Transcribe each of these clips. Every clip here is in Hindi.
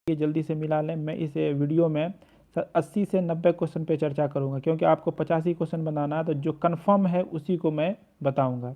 ये जल्दी से मिला लें। मैं इस वीडियो में 80 से 90 क्वेश्चन पे चर्चा करूंगा, क्योंकि आपको 85 क्वेश्चन बनाना है, तो जो कंफर्म है उसी को मैं बताऊंगा।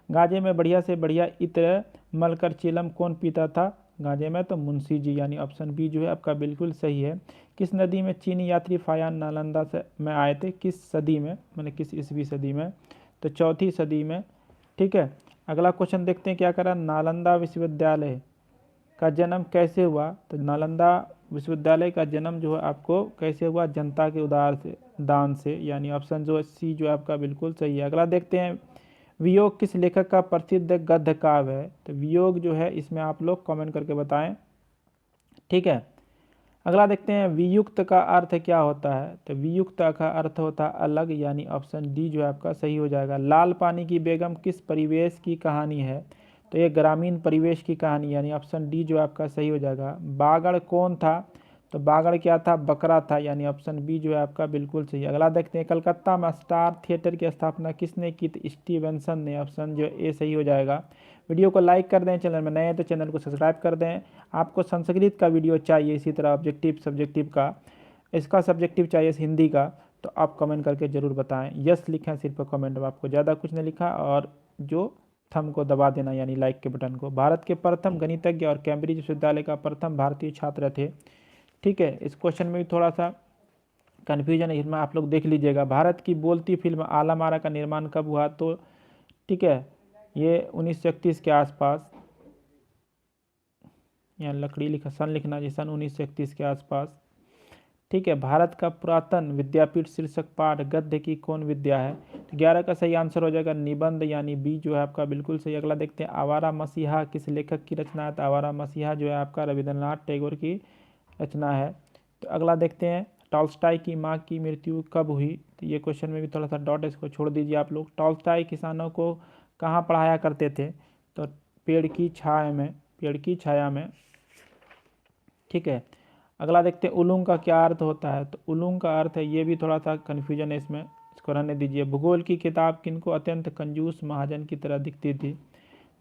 गाजे में बढ़िया से बढ़िया इत्र मलकर चिलम कौन पीता था? गाजे में तो मुंशी जी, यानी ऑप्शन बी जो है आपका बिल्कुल सही है। किस नदी में चीनी यात्री फायान नालंदा से में आए थे? किस सदी में, मतलब किस ईस्वी सदी में? तो चौथी सदी में। ठीक है, अगला क्वेश्चन देखते हैं क्या करा। नालंदा विश्वविद्यालय का जन्म कैसे हुआ? तो नालंदा विश्वविद्यालय का जन्म जो है आपको कैसे हुआ? जनता के उदार से, दान से, यानी ऑप्शन जो है सी जो है आपका बिल्कुल सही है। अगला देखते हैं, वियोग किस लेखक का प्रसिद्ध गद्य काव्य है? तो वियोग जो है इसमें आप लोग कमेंट करके बताएं। ठीक है, अगला देखते हैं, वियुक्त का अर्थ क्या होता है? तो वियुक्त का अर्थ होता है अलग, यानी ऑप्शन डी जो है आपका सही हो जाएगा। लाल पानी की बेगम किस परिवेश की कहानी है? तो ये ग्रामीण परिवेश की कहानी, यानी ऑप्शन डी जो आपका सही हो जाएगा। बागड़ कौन था? तो बागड़ क्या था? बकरा था, यानी ऑप्शन बी जो है आपका बिल्कुल सही है। अगला देखते हैं, कलकत्ता में स्टार थिएटर की स्थापना किसने की? तो स्टीवेंसन ने, ऑप्शन जो ए सही हो जाएगा। वीडियो को लाइक कर दें, चैनल में नए हैं तो चैनल को सब्सक्राइब कर दें। आपको संस्कृत का वीडियो चाहिए, इसी तरह ऑब्जेक्टिव सब्जेक्टिव का, इसका सब्जेक्टिव चाहिए हिंदी का, तो आप कमेंट करके ज़रूर बताएं। यस लिखें सिर्फ कमेंट में, आपको ज़्यादा कुछ नहीं लिखा, और जो थंब को दबा देना, यानी लाइक के बटन को। भारत के प्रथम गणितज्ञ और कैम्ब्रिज विश्वविद्यालय का प्रथम भारतीय छात्र थे। ठीक है, इस क्वेश्चन में भी थोड़ा सा कन्फ्यूजन है, इसमें आप लोग देख लीजिएगा। भारत की बोलती फिल्म आलम आरा का निर्माण कब हुआ? तो ठीक है, ये 1931 के आसपास, यहाँ लकड़ी लिखा, सन लिखना जी, सन 1931 के आसपास। ठीक है, भारत का पुरातन विद्यापीठ शीर्षक पाठ गद्य की कौन विद्या है? तो 11 का सही आंसर हो जाएगा निबंध, यानी बी जो है आपका बिल्कुल सही। अगला देखते हैं, आवारा मसीहा किस लेखक की रचना है? तो आवारा मसीहा जो है आपका रविंद्रनाथ टैगोर की रचना है। तो अगला देखते हैं, टॉल्स्टाई की माँ की मृत्यु कब हुई? तो ये क्वेश्चन में भी थोड़ा सा डॉट, इसको छोड़ दीजिए आप लोग। टॉल्स्टाई किसानों को कहाँ पढ़ाया करते थे? तो पेड़ की छाया में, पेड़ की छाया में। ठीक है, अगला देखते हैं, उलूंग का क्या अर्थ होता है? तो उलूंग का अर्थ है, ये भी थोड़ा सा कन्फ्यूजन है इसमें, इसको रहने दीजिए। भूगोल की किताब किनको अत्यंत कंजूस महाजन की तरह दिखती थी?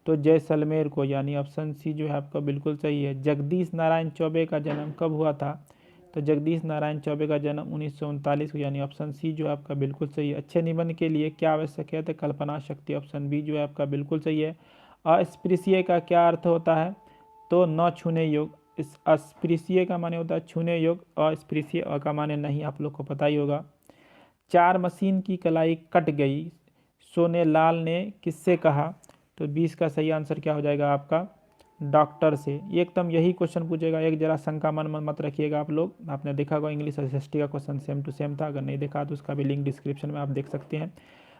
तो जैसलमेर को, यानी ऑप्शन सी जो है आपका बिल्कुल सही है। जगदीश नारायण चौबे का जन्म कब हुआ था? तो जगदीश नारायण चौबे का जन्म 1939 को, यानी ऑप्शन सी जो है आपका बिल्कुल सही है। अच्छे निबंध के लिए क्या आवश्यक है? तो कल्पना शक्ति, ऑप्शन बी जो है आपका बिल्कुल सही है। अस्पृश्य का क्या अर्थ होता है? तो न छूने योग्य। इस अस्पृश्य का माने होता है छूने योग्य, अस्पृश्य का माने नहीं, आप लोग को पता ही होगा। चार मशीन की कलाई कट गई, सोनेलाल ने किससे कहा? तो 20 का सही आंसर क्या हो जाएगा आपका? डॉक्टर से। एकदम यही क्वेश्चन पूछेगा, एक जरा शंका मन में मत रखिएगा आप लोग। आपने देखा होगा इंग्लिश एसएसटी का क्वेश्चन सेम टू सेम था, अगर नहीं देखा तो उसका भी लिंक डिस्क्रिप्शन में आप देख सकते हैं।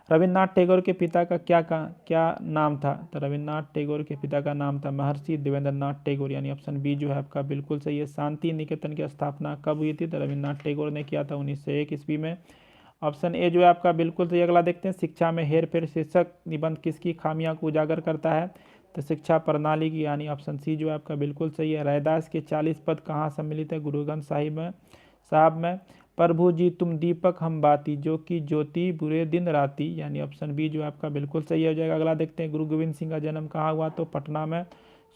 रविन्द्रनाथ टैगोर के पिता का क्या नाम था? तो रविन्द्रनाथ टैगोर के पिता का नाम था महर्षि देवेंद्रनाथ टैगोर, यानी ऑप्शन बी जो है आपका बिल्कुल सही है। शांति निकेतन की स्थापना कब हुई थी? तो रविन्द्रनाथ टैगोर ने किया था 1901 ईस्वी में। ऑप्शन ए जो है आपका बिल्कुल सही। अगला देखते हैं, शिक्षा में हेरफेर शीर्षक निबंध किसकी खामियां को उजागर करता है? तो शिक्षा प्रणाली की, यानी ऑप्शन सी जो है आपका बिल्कुल सही है। रैदास के 40 पद कहाँ सम्मिलित है? गुरु ग्रंथ साहब में। प्रभु जी तुम दीपक हम बाती, जो कि ज्योति बुरे दिन राती, यानी ऑप्शन बी जो है आपका बिल्कुल सही हो जाएगा। अगला देखते हैं, गुरु गोविंद सिंह का जन्म कहाँ हुआ? तो पटना में।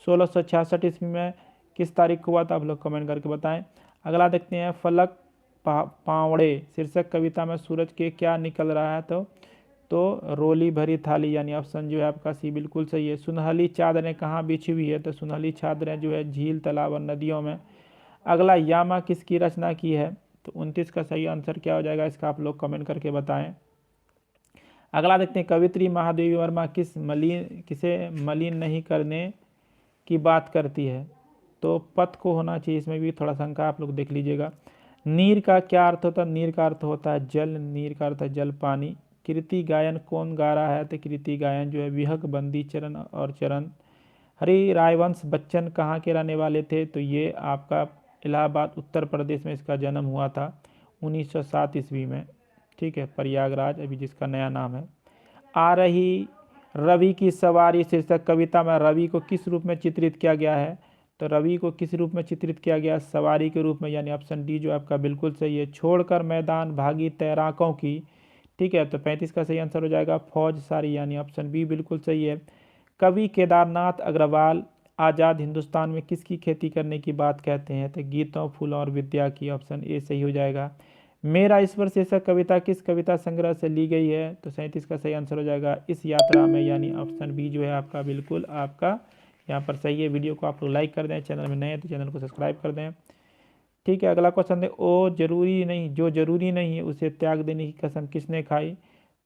1666 ईस्वी में किस तारीख को हुआ था? आप लोग कमेंट करके बताएं। अगला देखते हैं, फलक पावड़े शीर्षक कविता में सूरज के क्या निकल रहा है? तो रोली भरी थाली, यानी ऑप्शन जो है आपका सी बिल्कुल सही है। सुनहली चादरें कहाँ बिछी हुई है? तो सुनहली चादरें जो है झील, तालाब और नदियों में। अगला, यामा किसकी रचना की है? तो 29 का सही आंसर क्या हो जाएगा इसका? आप लोग कमेंट करके बताएं। अगला देखते हैं, कवित्री महादेवी वर्मा किसे मलिन नहीं करने की बात करती है? तो पथ को होना चाहिए, इसमें भी थोड़ा शंका, आप लोग देख लीजिएगा। नीर का क्या अर्थ होता है? नीर का अर्थ होता है जल, नीर का अर्थ है जल, पानी। कृति गायन कौन गा रहा है? तो कृति गायन जो है विहक, बंदी, चरण और चरण। हरि रायवंश बच्चन कहाँ के रहने वाले थे? तो ये आपका इलाहाबाद उत्तर प्रदेश में इसका जन्म हुआ था 1907 ईस्वी में। ठीक है, प्रयागराज अभी जिसका नया नाम है। आ रही रवि की सवारी शीर्षक कविता में रवि को किस रूप में चित्रित किया गया है? तो रवि को किस रूप में चित्रित किया गया? सवारी के रूप में, यानी ऑप्शन डी जो आपका बिल्कुल सही है। छोड़कर मैदान भागी तैराकों की। ठीक है, तो 35 का सही आंसर हो जाएगा फौज सारी, यानी ऑप्शन बी बिल्कुल सही है। कवि केदारनाथ अग्रवाल आज़ाद हिंदुस्तान में किसकी खेती करने की बात कहते हैं? तो गीतों, फूलों और विद्या की। ऑप्शन ए सही हो जाएगा। मेरा ईश्वर शीर्षक कविता किस कविता संग्रह से ली गई है? तो 37 का सही आंसर हो जाएगा इस यात्रा में, यानी ऑप्शन बी जो है आपका बिल्कुल आपका यहाँ पर सही है। वीडियो को आप लोग लाइक कर दें, चैनल में नए हैं तो चैनल को सब्सक्राइब कर दें। ठीक है, अगला क्वेश्चन है, ओ जरूरी नहीं, जो जरूरी नहीं है उसे त्याग देने की कसम किसने खाई?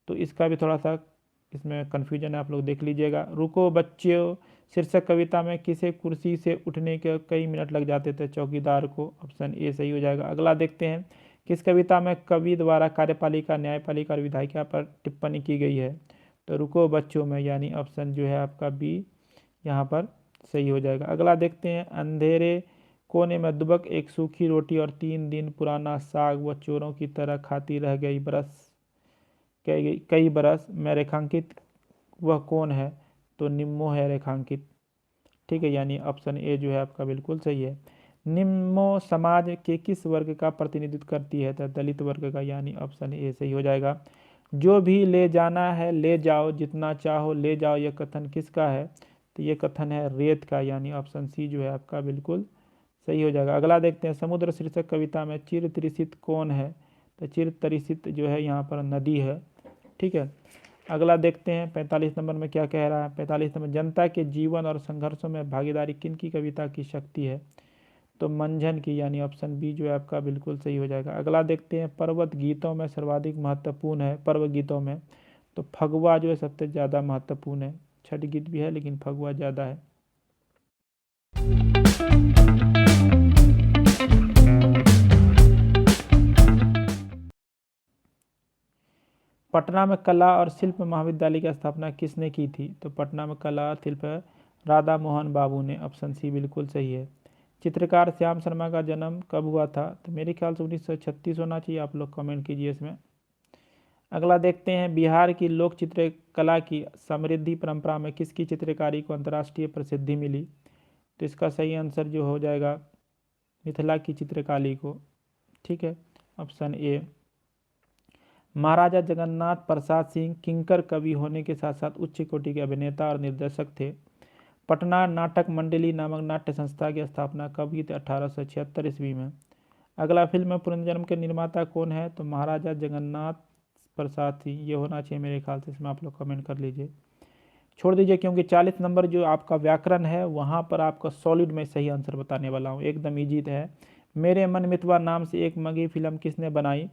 तो इसका भी थोड़ा सा इसमें कन्फ्यूजन है, आप लोग देख लीजिएगा। रुको बच्चों शीर्षक कविता में किसे कुर्सी से उठने के कई मिनट लग जाते थे? चौकीदार को। ऑप्शन ए सही हो जाएगा। अगला देखते हैं, किस कविता में कवि द्वारा कार्यपालिका, न्यायपालिका और विधायिका पर टिप्पणी की गई है? तो रुको बच्चों में, यानी ऑप्शन जो है आपका बी यहाँ पर सही हो जाएगा। अगला देखते हैं, अंधेरे कोने में दुबक एक सूखी रोटी और 3 दिन पुराना साग व चोरों की तरह खाती रह गई कई बरस में रेखांकित वह कौन है? तो निम्मो है रेखांकित। ठीक है, यानी ऑप्शन ए जो है आपका बिल्कुल सही है। निम्मो समाज के किस वर्ग का प्रतिनिधित्व करती है? तो दलित वर्ग का, यानी ऑप्शन ए सही हो जाएगा। जो भी ले जाना है ले जाओ, जितना चाहो ले जाओ, यह कथन किसका है? तो ये कथन है रेत का, यानी ऑप्शन सी जो है आपका बिल्कुल सही हो जाएगा। अगला देखते हैं, समुद्र शीर्षक कविता में चिर तृषित कौन है? तो चिर तृषित जो है यहाँ पर नदी है। ठीक है, अगला देखते हैं 45 नंबर में क्या कह रहा है। 45 नंबर, जनता के जीवन और संघर्षों में भागीदारी किन की कविता की शक्ति है? तो मंझन की, यानी ऑप्शन बी जो है आपका बिल्कुल सही हो जाएगा। अगला देखते हैं, पर्वत गीतों में सर्वाधिक महत्वपूर्ण है पर्व गीतों में? तो फगुआ जो है सबसे ज़्यादा महत्वपूर्ण है। छठ गीत भी है लेकिन फगुआ ज़्यादा है। पटना में कला और शिल्प महाविद्यालय की स्थापना किसने की थी? तो पटना में कला और शिल्प राधा मोहन बाबू ने। ऑप्शन सी बिल्कुल सही है। चित्रकार श्याम शर्मा का जन्म कब हुआ था? तो मेरे ख्याल से 1936 होना चाहिए, आप लोग कमेंट कीजिए इसमें। अगला देखते हैं, बिहार की लोक चित्रकला की समृद्धि परंपरा में किसकी चित्रकारी को अंतर्राष्ट्रीय प्रसिद्धि मिली? तो इसका सही आंसर जो हो जाएगा मिथिला की चित्रकारी को। ठीक है, ऑप्शन ए। महाराजा जगन्नाथ प्रसाद सिंह किंकर कवि होने के साथ साथ उच्च कोटि के अभिनेता और निर्देशक थे। पटना नाटक मंडली नामक नाट्य संस्था की स्थापना कब हुई थी? 1876 ईस्वी में। अगला, फिल्म पुनर्जन्म के निर्माता कौन है? तो महाराजा जगन्नाथ प्रसाद सिंह, ये होना चाहिए मेरे ख्याल से, इसमें आप लोग कमेंट कर लीजिए। छोड़ दीजिए, क्योंकि 40 नंबर जो आपका व्याकरण है वहाँ पर आपका सॉलिड में सही आंसर बताने वाला हूँ, एकदम ईजी है। मेरे मन मितवा नाम से एक मगही फिल्म किसने बनाई?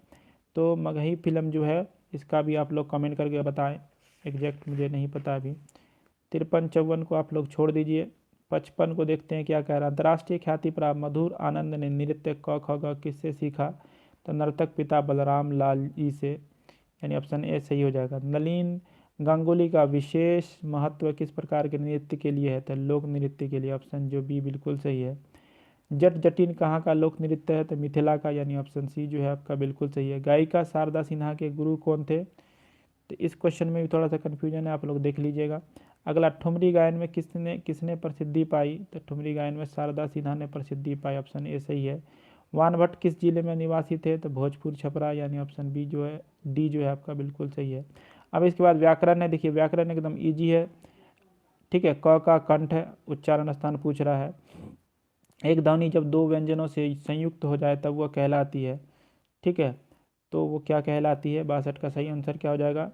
तो मगही फिल्म जो है इसका भी आप लोग कमेंट करके बताएं, एग्जैक्ट मुझे नहीं पता अभी। 53-54 को आप लोग छोड़ दीजिए। 55 को देखते हैं क्या कह रहा है। अंतर्राष्ट्रीय ख्याति प्राप्त मधुर आनंद ने नृत्य क ख ग किससे सीखा? तो नर्तक पिता बलराम लाल जी से, यानी ऑप्शन ए सही हो जाएगा। नलिन गांगुली का विशेष महत्व किस प्रकार के नृत्य के लिए है? तो लोक नृत्य के लिए। ऑप्शन जो बी बिल्कुल सही है। जट जटिन कहाँ का लोक नृत्य है? तो मिथिला का, यानी ऑप्शन सी जो है आपका बिल्कुल सही है। गायिका शारदा सिन्हा के गुरु कौन थे? तो इस क्वेश्चन में भी थोड़ा सा कन्फ्यूजन है, आप लोग देख लीजिएगा। अगला, ठुमरी गायन में किसने प्रसिद्धि पाई? तो ठुमरी गायन में शारदा सिन्हा ने प्रसिद्धि पाई। ऑप्शन ए सही है। वानभट्ट किस जिले में निवासी थे? तो भोजपुर छपरा, यानी ऑप्शन बी जो है डी जो है आपका बिल्कुल सही है। अब इसके बाद व्याकरण है, देखिए व्याकरण एकदम ईजी है। ठीक है, क का कंठ है, उच्चारण स्थान पूछ रहा है। एक ध्वनि जब दो व्यंजनों से संयुक्त हो जाए तब वह कहलाती है। ठीक है, तो वो क्या कहलाती है? 62 का सही आंसर क्या हो जाएगा?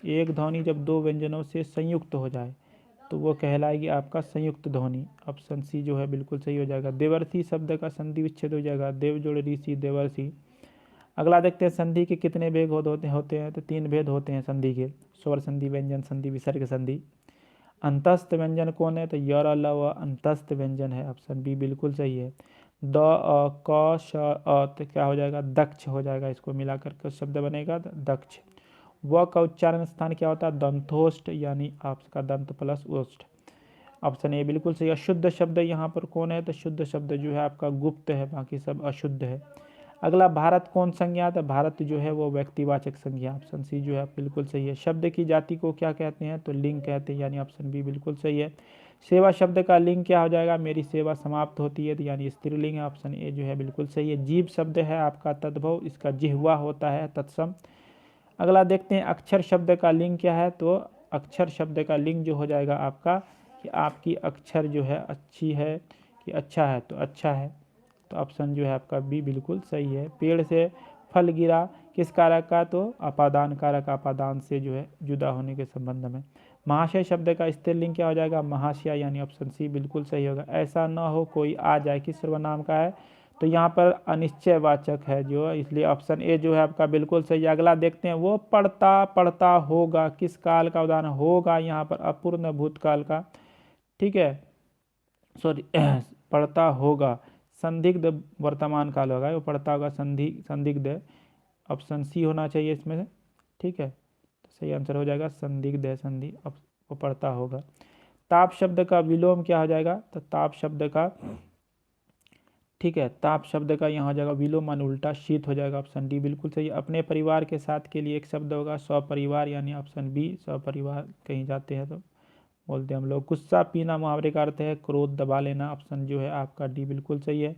एक ध्वनि जब दो व्यंजनों से संयुक्त हो जाए तो वो कहलाएगी आपका संयुक्त ध्वनि। ऑप्शन सी जो है बिल्कुल सही हो जाएगा। देवर्षि शब्द का संधि विच्छेद हो जाएगा, देव जोड़ ऋषि देवर्षि। अगला देखते हैं, संधि के कितने भेद होते हैं? तो 3 भेद होते हैं संधि के, स्वर संधि, व्यंजन संधि, विसर्ग संधि। अंतस्थ व्यंजन कौन है? तो य र ल व अंतस्थ व्यंजन है। ऑप्शन बी बिल्कुल सही है। द अ क श अ, तो क्या हो जाएगा? दक्ष हो जाएगा, इसको मिलाकर के शब्द बनेगा दक्ष। व का उच्चारण स्थान क्या होता है? दंतोष्ठ, यानी आपका दंत प्लस ओष्ठ। ऑप्शन ए बिल्कुल सही। अशुद्ध शब्द यहाँ पर कौन है? तो शुद्ध शब्द जो है आपका गुप्त है, बाकी सब अशुद्ध है। अगला, भारत कौन संज्ञा? तो भारत जो है वो व्यक्तिवाचक संज्ञा। ऑप्शन सी जो है बिल्कुल सही है। शब्द की जाति को क्या कहते हैं? तो लिंग कहते हैं, यानी ऑप्शन बी बिल्कुल सही है। सेवा शब्द का लिंग क्या हो जाएगा? मेरी सेवा समाप्त होती है, तो यानी स्त्रीलिंग है। ऑप्शन ए जो है बिल्कुल सही है। जीव शब्द है आपका तद्भव, इसका जिह्वा होता है तत्सम। अगला देखते हैं, अक्षर शब्द का लिंग क्या है? तो अक्षर शब्द का लिंग जो हो जाएगा आपका कि आपकी अक्षर जो है अच्छी है कि अच्छा है, तो अच्छा है, तो ऑप्शन जो है आपका बी बिल्कुल सही है। पेड़ से फल गिरा किस कारक का, तो अपादान कारक, अपादान से जो है जुदा होने के संबंध में। महाशय शब्द का स्त्रीलिंग क्या हो जाएगा, महाशया, यानी ऑप्शन सी बिल्कुल सही होगा। ऐसा न हो कोई आ जाए, किस सर्वनाम का है, तो यहाँ पर अनिश्चयवाचक है जो, इसलिए ऑप्शन ए जो है आपका बिल्कुल सही है। अगला देखते हैं, वो पढ़ता पढ़ता होगा किस काल का उदाहरण, होगा यहाँ पर अपूर्ण भूतकाल का, ठीक है, सॉरी पढ़ता होगा संदिग्ध वर्तमान काल होगा, वो पढ़ता होगा संदिग्ध, ऑप्शन सी होना चाहिए इसमें से, ठीक है, तो सही आंसर हो जाएगा संदिग्ध है, संधि, अब वो पढ़ता होगा। ताप शब्द का विलोम क्या हो जाएगा, तो ताप शब्द का, ठीक है, ताप शब्द का यहाँ हो जाएगा विलोम मान उल्टा शीत हो जाएगा, ऑप्शन डी बिल्कुल सही। अपने परिवार के साथ के लिए एक शब्द होगा स्वपरिवार, यानी ऑप्शन बी स्वपरिवार, कहीं जाते हैं तो बोलते हैं हम लोग। गुस्सा पीना मुहावरे का अर्थ है क्रोध दबा लेना, ऑप्शन जो है आपका डी बिल्कुल सही है।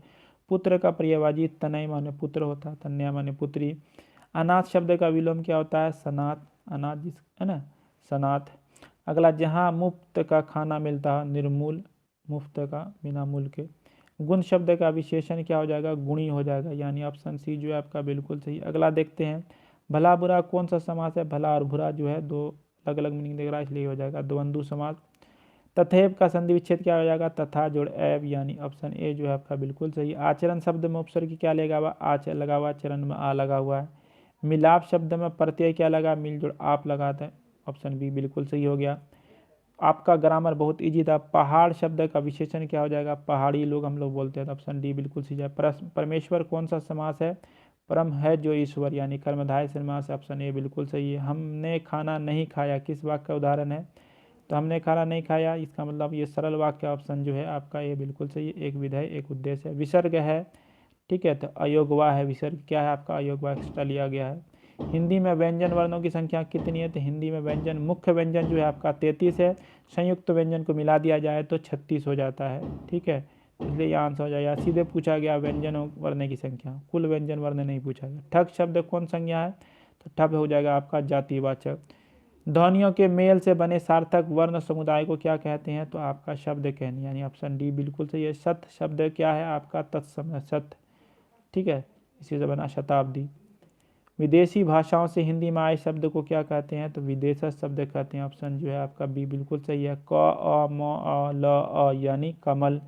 पुत्र का पर्यायवाची तनय माने पुत्र होता है, तन्या माने पुत्री। अनाथ शब्द का विलोम क्या होता है, सनाथ, अनाथ जिस है ना, सनाथ। अगला, जहाँ मुफ्त का खाना मिलता है, निर्मूल, मुफ्त का बिना मूल के। गुण शब्द का विशेषण क्या हो जाएगा, गुणी हो जाएगा, यानी ऑप्शन सी जो है आपका बिल्कुल सही। अगला देखते हैं, भला बुरा कौन सा समास है, भला और बुरा जो है दो अलग अलग मीनिंग देख रहा है, इसलिए हो जाएगा द्वंद्व समास। तथैव का संधि विच्छेद क्या हो जाएगा, तथा जोड़ एव, यानी ऑप्शन ए जो है आपका बिल्कुल सही। आचरण शब्द में उपसर्ग क्या लगा हुआ, आच लगा हुआ, चरण में आ लगा हुआ है। मिलाप शब्द में प्रत्यय क्या लगा, मिल जोड़ आप लगाता है, ऑप्शन बी बिल्कुल सही हो गया। आपका ग्रामर बहुत इजी था। पहाड़ शब्द का विशेषण क्या हो जाएगा, पहाड़ी लोग हम लोग बोलते हैं, तो ऑप्शन डी बिल्कुल सही है। परमेश्वर कौन सा समास है, परम है जो ईश्वर, यानी कर्मधारय समास है, ऑप्शन ए बिल्कुल सही है। हमने खाना नहीं खाया किस वाक्य का उदाहरण है, तो हमने खाना नहीं खाया, इसका मतलब ये सरल वाक्य, ऑप्शन जो है आपका ये बिल्कुल सही है। एक विधेय एक उद्देश्य है। विसर्ग है, ठीक है, तो अयोगवा है, विसर्ग क्या है आपका, अयोगवा एक्स्ट्रा लिया गया है। हिंदी में व्यंजन वर्णों की संख्या कितनी है, तो हिंदी में व्यंजन, मुख्य व्यंजन जो है आपका 33 है, संयुक्त व्यंजन को मिला दिया जाए तो 36 हो जाता है, ठीक है, इसलिए यह आंसर हो जाएगा। सीधे पूछा गया व्यंजनों वर्ण की संख्या, कुल व्यंजन वर्ण नहीं पूछा गया। ठग शब्द कौन संज्ञा है, तो ठग हो जाएगा आपका जातिवाचक। ध्वनियों के मेल से बने सार्थक वर्ण समुदाय को क्या कहते हैं, तो आपका शब्द कहनी, यानी ऑप्शन डी बिल्कुल सही है। सत शब्द क्या है आपका, तत्सम सत, ठीक है, इसी से बना शताब्दी। विदेशी भाषाओं से हिंदी में आए शब्द को क्या कहते हैं, तो विदेशज शब्द कहते हैं, ऑप्शन जो है आपका बी बिल्कुल सही है। क अ म अ ल अ, यानी कमल,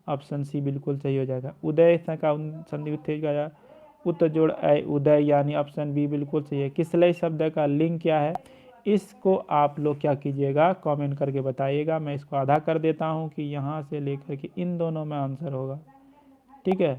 ऑप्शन सी बिल्कुल सही हो जाएगा। उदय का संधि विच्छेद का उत जोड़ ऐ उदय, यानी ऑप्शन बी बिल्कुल सही है। किसलय शब्द का लिंग क्या है, इसको आप लोग क्या कीजिएगा, कमेंट करके बताइएगा। मैं इसको आधा कर देता हूँ कि यहाँ से लेकर के इन दोनों में आंसर होगा, ठीक है।